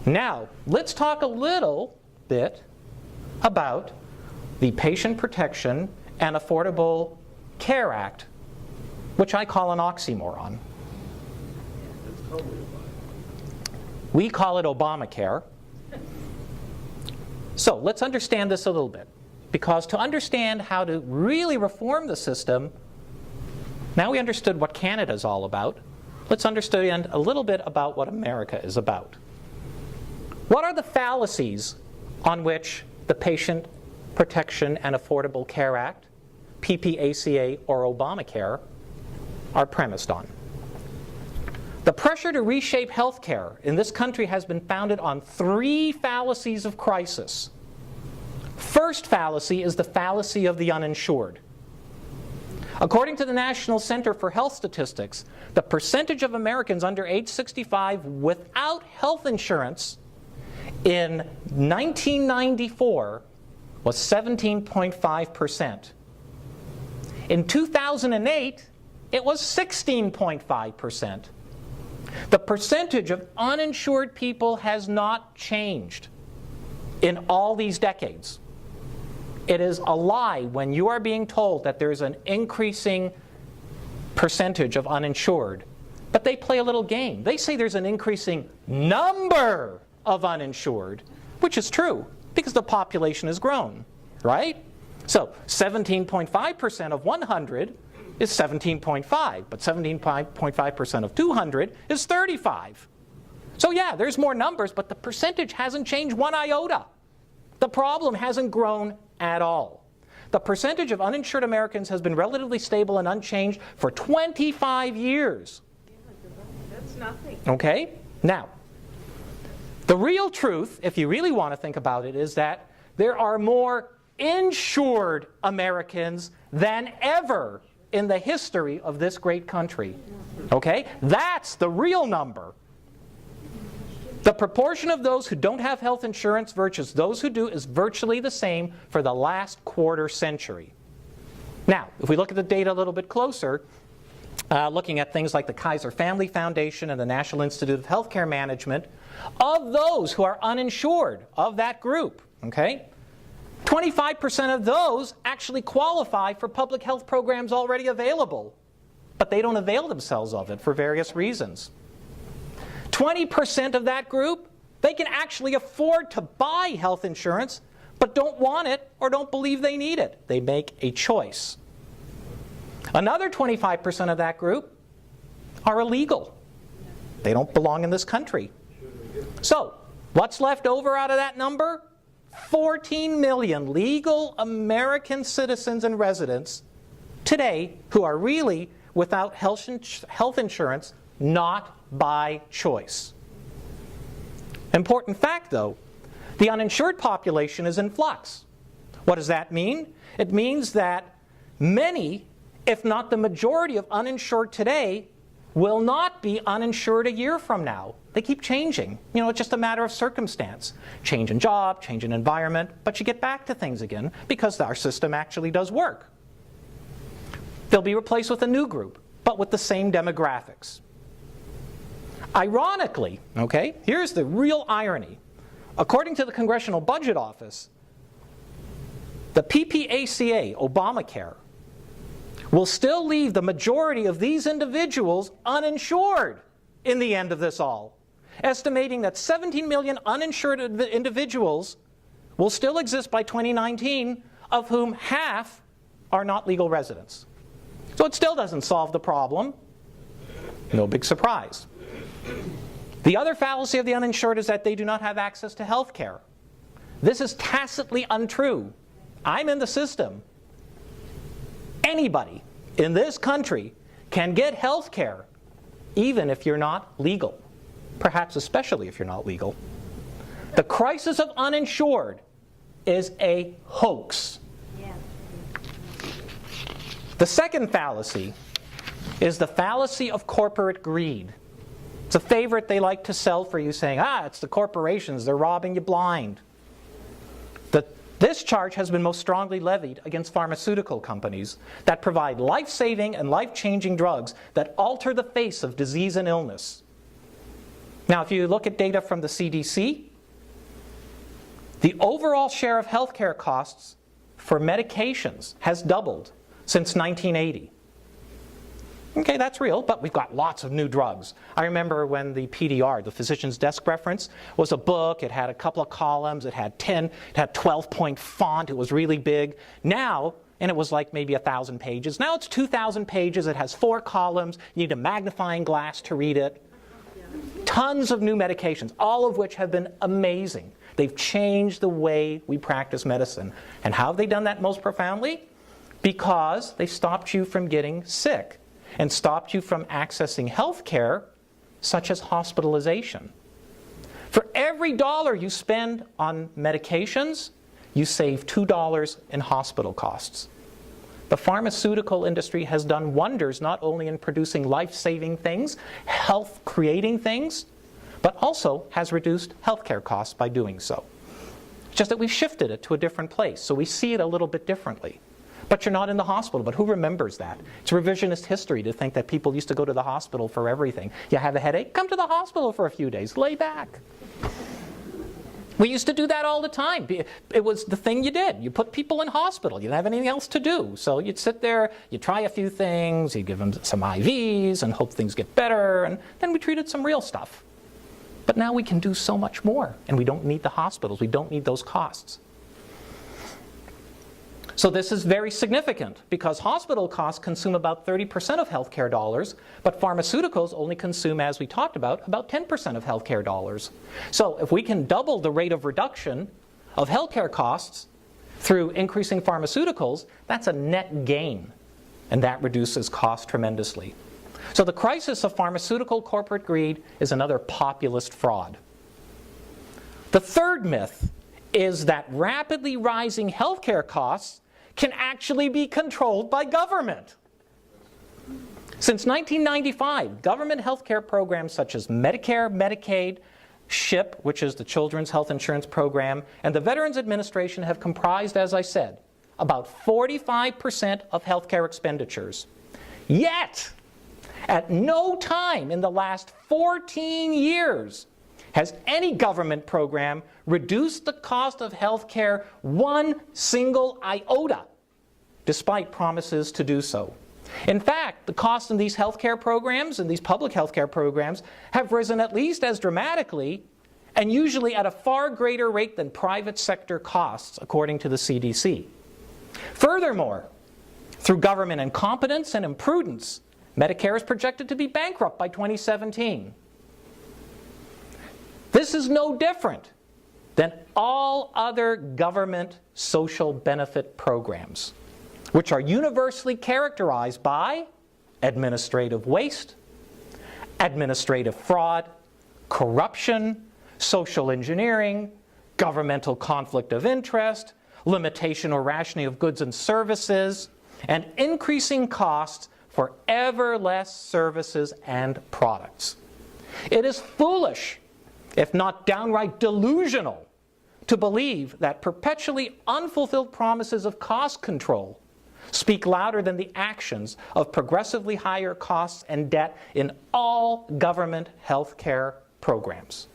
Now, let's talk a little bit about the Patient Protection and Affordable Care Act, which I call an oxymoron. We call it Obamacare. So let's understand this a little bit, because to understand how to really reform the system, now we understood what Canada is all about. Let's understand a little bit about what America is about. What are the fallacies on which the Patient Protection and Affordable Care Act, PPACA, or Obamacare are premised on? The pressure to reshape healthcare in this country has been founded on three fallacies of crisis. First fallacy is the fallacy of the uninsured. According to the National Center for Health Statistics, the percentage of Americans under age 65 without health insurance in 1994 was 17.5%. In 2008, it was 16.5%. The percentage of uninsured people has not changed in all these decades. It is a lie when you are being told that there's an increasing percentage of uninsured. But they play a little game. They say there's an increasing number of uninsured, which is true because the population has grown, right? So 17.5% of 100 is 17.5, but 17.5% of 200 is 35. So yeah, there's more numbers, but the percentage hasn't changed one iota. The problem hasn't grown at all. The percentage of uninsured Americans has been relatively stable and unchanged for 25 years. That's nothing. Okay? Now, the real truth, if you really want to think about it, is that there are more insured Americans than ever in the history of this great country. Okay? That's the real number. The proportion of those who don't have health insurance versus those who do is virtually the same for the last quarter century. Now, if we look at the data a little bit closer, looking at things like the Kaiser Family Foundation and the National Institute of Healthcare Management, of those who are uninsured, of that group, okay, 25% of those actually qualify for public health programs already available, but they don't avail themselves of it for various reasons. 20% of that group, they can actually afford to buy health insurance, but don't want it or don't believe they need it. They make a choice. Another 25% of that group are illegal. They don't belong in this country. So, what's left over out of that number? 14 million legal American citizens and residents today who are really without health insurance, not by choice. Important fact, though, the uninsured population is in flux. What does that mean? It means that many, if not the majority of uninsured today, will not be uninsured a year from now. They keep changing. You know, it's just a matter of circumstance. Change in job, change in environment, but you get back to things again because our system actually does work. They'll be replaced with a new group, but with the same demographics. Ironically, okay, here's the real irony. According to the Congressional Budget Office, the PPACA, Obamacare, will still leave the majority of these individuals uninsured in the end of this all, estimating that 17 million uninsured individuals will still exist by 2019, of whom half are not legal residents. So it still doesn't solve the problem. No big surprise. The other fallacy of the uninsured is that they do not have access to health care. This is tacitly untrue. I'm in the system. Anybody in this country can get health care, even if you're not legal. Perhaps especially if you're not legal. The crisis of uninsured is a hoax. Yeah. The second fallacy is the fallacy of corporate greed. It's a favorite they like to sell for you, saying, it's the corporations, they're robbing you blind. This charge has been most strongly levied against pharmaceutical companies that provide life-saving and life-changing drugs that alter the face of disease and illness. Now, if you look at data from the CDC, the overall share of healthcare costs for medications has doubled since 1980. Okay, that's real, but we've got lots of new drugs. I remember when the PDR, the Physician's Desk Reference, was a book. It had a couple of columns. It had 12-point font. It was really big. Now, and it was like maybe 1,000 pages. Now it's 2,000 pages. It has 4 columns. You need a magnifying glass to read it. Tons of new medications, all of which have been amazing. They've changed the way we practice medicine. And how have they done that most profoundly? Because they stopped you from getting sick and stopped you from accessing health care, such as hospitalization. For every dollar you spend on medications, you save $2 in hospital costs. The pharmaceutical industry has done wonders not only in producing life-saving things, health-creating things, but also has reduced healthcare costs by doing so. It's just that we've shifted it to a different place, so we see it a little bit differently. But you're not in the hospital. But who remembers that? It's revisionist history to think that people used to go to the hospital for everything. You have a headache? Come to the hospital for a few days. Lay back. We used to do that all the time. It was the thing you did. You put people in hospital. You didn't have anything else to do. So you'd sit there, you'd try a few things, you'd give them some IVs and hope things get better, and then we treated some real stuff. But now we can do so much more, and we don't need the hospitals. We don't need those costs. So this is very significant because hospital costs consume about 30% of healthcare dollars, but pharmaceuticals only consume, as we talked about 10% of healthcare dollars. So if we can double the rate of reduction of healthcare costs through increasing pharmaceuticals, that's a net gain, and that reduces costs tremendously. So the crisis of pharmaceutical corporate greed is another populist fraud. The third myth is that rapidly rising healthcare costs can actually be controlled by government. Since 1995, government healthcare programs such as Medicare, Medicaid, SHIP, which is the Children's Health Insurance Program, and the Veterans Administration have comprised, as I said, about 45% of healthcare expenditures. Yet, at no time in the last 14 years has any government program reduced the cost of health care one single iota, despite promises to do so. In fact, the costs in these health care programs and these public health care programs have risen at least as dramatically and usually at a far greater rate than private sector costs, according to the CDC. Furthermore, through government incompetence and imprudence, Medicare is projected to be bankrupt by 2017. This is no different than all other government social benefit programs, which are universally characterized by administrative waste, administrative fraud, corruption, social engineering, governmental conflict of interest, limitation or rationing of goods and services, and increasing costs for ever less services and products. It is foolish, if not downright delusional, to believe that perpetually unfulfilled promises of cost control speak louder than the actions of progressively higher costs and debt in all government health care programs.